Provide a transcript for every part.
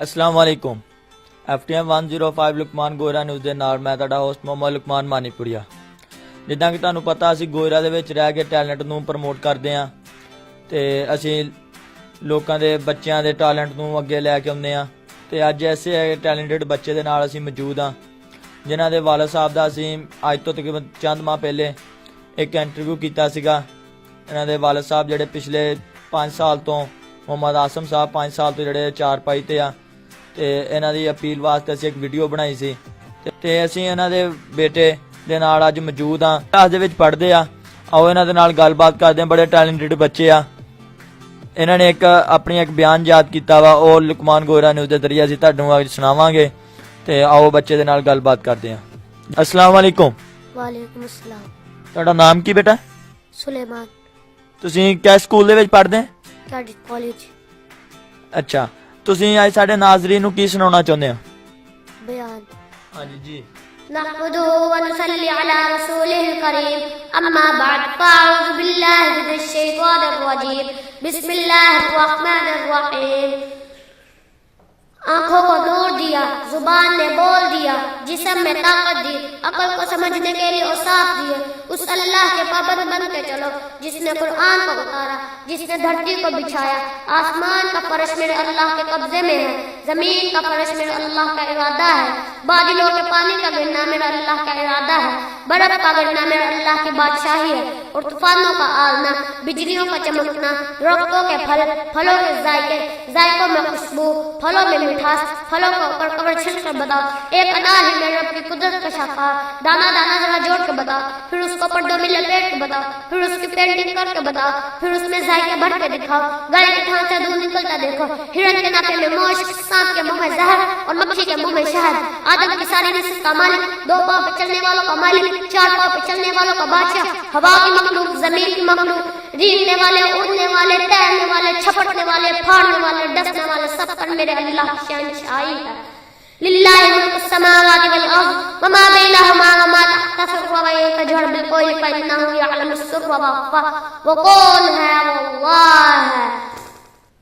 अस्सलाम वालेकुम। FTM 105 Luqman ਗੋਇਰਾ news ਦੇ ਨਾਲ ਮੈਂ ਤੁਹਾਡਾ ਹੋਸਟ ਮੁਹੰਮਦ ਲੁਕਮਾਨ ਮਾਨੀਪੁਰੀਆ। ਜਿੱਦਾਂ ਕਿ ਤੁਹਾਨੂੰ ਪਤਾ ਅਸੀਂ ਗੋਇਰਾ ਦੇ ਵਿੱਚ ਰਹਿ ਕੇ ਟੈਲੈਂਟ ਨੂੰ ਪ੍ਰਮੋਟ ਕਰਦੇ ਹਾਂ ਤੇ ਅਸੀਂ ਲੋਕਾਂ ਦੇ ਬੱਚਿਆਂ ਦੇ ਟੈਲੈਂਟ ਨੂੰ ਅੱਗੇ ਲੈ ਕੇ ਆਉਂਦੇ ਹਾਂ ਤੇ ਅੱਜ ਐਸੇ ਟੈਲੈਂਟਡ ਬੱਚੇ ਦੇ ਨਾਲ ਅਸੀਂ ਮੌਜੂਦ ਹਾਂ ਜਿਨ੍ਹਾਂ ਦੇ ਵਾਲਦ ਸਾਹਿਬ ਦਾ ਅਸੀਂ ਅੱਜ ਤੋਂ ਤਕਰੀਬਨ ਚੰਦ ਮਾਹ ਪਹਿਲੇ ਇੱਕ ਇੰਟਰਵਿਊ ਕੀਤਾ ਸੀਗਾ। ਇਹਨਾਂ ਦੇ ਵਾਲਦ ਸਾਹਿਬ ਜਿਹੜੇ ਪਿਛਲੇ 5 ਸਾਲ ਤੋਂ ਮੁਹੰਮਦ ਆਸਮ ਸਾਹਿਬ 5 ਸਾਲ ਤੋਂ ਜਿਹੜੇ ਚਾਰਪਾਈ ਤੇ ਆ ਤੇ ਇਹਨਾਂ ਦੀ ਅਪੀਲ ਵਾਸਤੇ ਅਸੀਂ ਇੱਕ ਵੀਡੀਓ ਬਣਾਈ ਸੀ ਤੇ ਅਸੀਂ ਇਹਨਾਂ ਦੇ ਬੇਟੇ ਦੇ ਨਾਲ ਅੱਜ ਮੌਜੂਦ ਹਾਂ। ਕਲਾਸ ਦੇ ਵਿੱਚ ਪੜ੍ਹਦੇ ਆ, ਆਓ ਇਹਨਾਂ ਦੇ ਨਾਲ ਗੱਲਬਾਤ ਕਰਦੇ ਹਾਂ। ਬੜੇ ਟੈਲੈਂਟਡ ਬੱਚੇ ਆ। ਇਹਨਾਂ ਨੇ ਆਪਣੀ ਇੱਕ ਬਿਆਨ ਯਾਦ ਕੀਤਾ ਵਾ, ਉਹ ਲੁਕਮਾਨ ਗੋਇਰਾ ਨਿਊਜ਼ ਦੇ ਜ਼ਰੀਏ ਅਸੀਂ ਤੁਹਾਨੂੰ ਅੱਜ ਸੁਣਾਵਾਂਗੇ ਤੇ ਆਓ ਬੱਚੇ ਦੇ ਨਾਲ ਗੱਲਬਾਤ ਕਰਦੇ ਹਾਂ। अस्सलाम वालेकुम। वालेकुम अस्सलाम। ਤੁਹਾਡਾ ਨਾਮ ਕੀ ਬੇਟਾ? सुलेमान। ਤੁਸੀਂ ਕਿਹੜੇ ਸਕੂਲ ਦੇ ਵਿੱਚ ਪੜ੍ਹਦੇ? Cadet college. ਅੱਛਾ, ਤੁਸੀਂ ਅੱਜ ਸਾਡੇ ਨਾਜ਼ਰੀਨ ਨੂੰ ਕੀ ਸੁਣਾਉਣਾ ਚਾਹੁੰਦੇ ਹੋ? बयान। ਹਾਂਜੀ ਜੀ। नहमदुहु व नुसल्ली अला रसूलिहिल करीम, अम्मा बाद, फ़अऊज़ु बिल्लाहि मिनश शैतानिर रजीम, बिस्मिल्लाहिर रहमानिर रहीम। आँखों को नूर दिया, जुबान ने बोल दिया, जिस्म में ताकत दी, अकल को समझने के लिए औसाफ दिए। उस अल्लाह के पाबंद बन के चलो जिसने कुरान को उतारा, जिसने धरती को बिछाया। आसमान का फर्श मेरे अल्लाह के कब्जे में है, जमीन का फर्श मेरे अल्लाह का इरादा है। बादलों के पानी का गिरना मेरा अल्लाह का इरादा है, बर्फ का गिरना मेरा अल्लाह की बादशाही है, और तूफानों का आना, बिजलियों का चमकना, दरख्तों के फल, फलों के जायके, जायकों में खुशबू, फलों में मिठास, फलों को ऊपर कवर छिल कर बताओ। एक अनार ही मेरे रब की कुदरत का शाहकार, दाना दाना जरा जोड़ के बताओ, फिर उसको पर्दों में लपेट के बताओ, फिर उसकी पेंटिंग करके बताओ, फिर उसमें जायके भर के दिखाओ। गाय के थान से दूध निकलता देखो, हिरन के नाके में मोश, सांप के मुंह में जहर और मक्खी के मुंह में शहद। आदम की सारी नस्ल का मालिक, 2 पांव पे चलने वालों का मालिक, 4 पांव पे चलने वालों का बादशाह, हवा की मखलूक, जमीन की मखलूक, रेंगने वाले, उड़ने वाले, तैरने वाले, छपटने वाले, फाड़ने वाले, डसने वाले, सब पर मेरे अल्लाह की शहंशाही है। लिल्लाहि मुल्कु समावाति वल अर्द वमा बैनहुमा वमा तहता सर्वा यतजहर बिल कौलि फइन्नहु यअलमु सिर्रा व अख्फा। वो कौन है? वो अल्लाह है।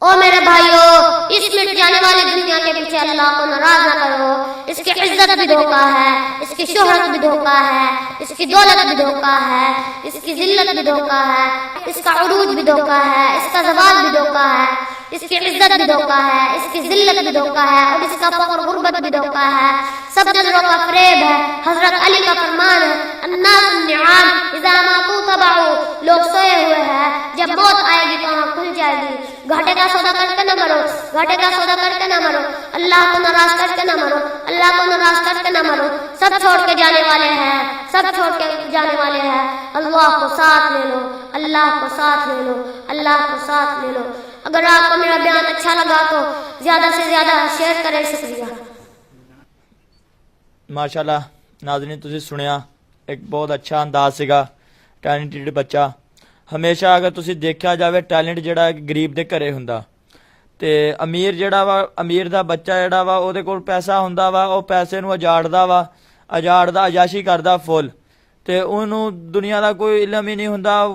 ओ मेरे भाइयों, इस मिट जाने वाली दुनिया के पीछे अल्लाह को नाराज न करो। इसकी इज्जत भी धोखा है, इसकी शोहरत भी धोखा है, इसकी दौलत भी धोखा है, इसकी जिल्लत भी धोखा है, इसका उरूज भी धोखा है, इसका ज़वाल भी धोखा है, इसकी इज्जत भी धोखा है, इसकी जिल्लत भी धोखा है, और इसका फक्र गुर्बत भी धोखा है। सब नजरों का फरेब है। हजरत अली का फरमान है, अन्नासु निआम इज़ा मातू तबअू। लोग सोए हुए हैं, जब मौत आएगी तो आँख खुल जाएगी। घाटे का सौदा करके न मरो, घाटे का सौदा करके न मरो, अल्लाह को नाराज करके न मरो, अल्लाह को नाराज करके न मरो। सब छोड़ के जाने वाले हैं, सब छोड़ के जाने वाले हैं। अल्लाह को साथ ले लो, अल्लाह को साथ ले लो, अल्लाह को साथ ले लो। अगर आपको मेरा बयान अच्छा लगा तो ज्यादा से ज्यादा शेयर करें। शुक्रिया। ਮਾਸ਼ਾਅੱਲਾ ਨਾਜ਼ਰੀਨ, ਤੁਸੀਂ ਸੁਣਿਆ ਇੱਕ ਬਹੁਤ ਅੱਛਾ ਅੰਦਾਜ਼ ਸੀਗਾ। ਟੈਲੈਂਟਡ ਬੱਚਾ। ਹਮੇਸ਼ਾ ਅਗਰ ਤੁਸੀਂ ਦੇਖਿਆ ਜਾਵੇ ਟੈਲੈਂਟ ਜਿਹੜਾ ਇੱਕ ਗਰੀਬ ਦੇ ਘਰੇ ਹੁੰਦਾ ਤੇ ਅਮੀਰ ਜਿਹੜਾ ਵਾ, ਅਮੀਰ ਦਾ ਬੱਚਾ ਜਿਹੜਾ ਵਾ ਉਹਦੇ ਕੋਲ ਪੈਸਾ ਹੁੰਦਾ ਵਾ, ਉਹ ਪੈਸੇ ਨੂੰ ਉਜਾੜਦਾ ਵਾ, ਅਯਾਸ਼ੀ ਕਰਦਾ ਫੁੱਲ ਤੇ ਉਹਨੂੰ ਦੁਨੀਆ ਦਾ ਕੋਈ ਇਲਮ ਹੀ ਨਹੀਂ ਹੁੰਦਾ।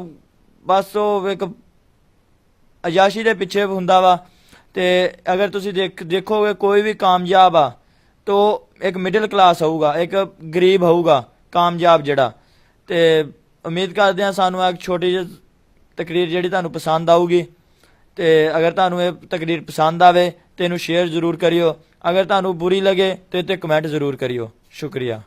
ਬਸ ਉਹ ਇੱਕ ਅਯਾਸ਼ੀ ਦੇ ਪਿੱਛੇ ਹੁੰਦਾ ਵਾ। ਤੇ ਅਗਰ ਤੁਸੀਂ ਦੇਖੋਗੇ ਕੋਈ ਵੀ ਕਾਮਯਾਬ ਆ तो एक मिडिल क्लास होगा, एक गरीब होगा कामयाब जड़ा। तो उम्मीद करते हैं सानू एक छोटी जी तकरीर जी तुहानू पसंद आऊगी। तो अगर तुहानू ये तकरीर पसंद आवे तो इनू शेयर जरूर करियो। अगर तुहानू बुरी लगे तो इत्ते कमेंट जरूर करियो। शुक्रिया।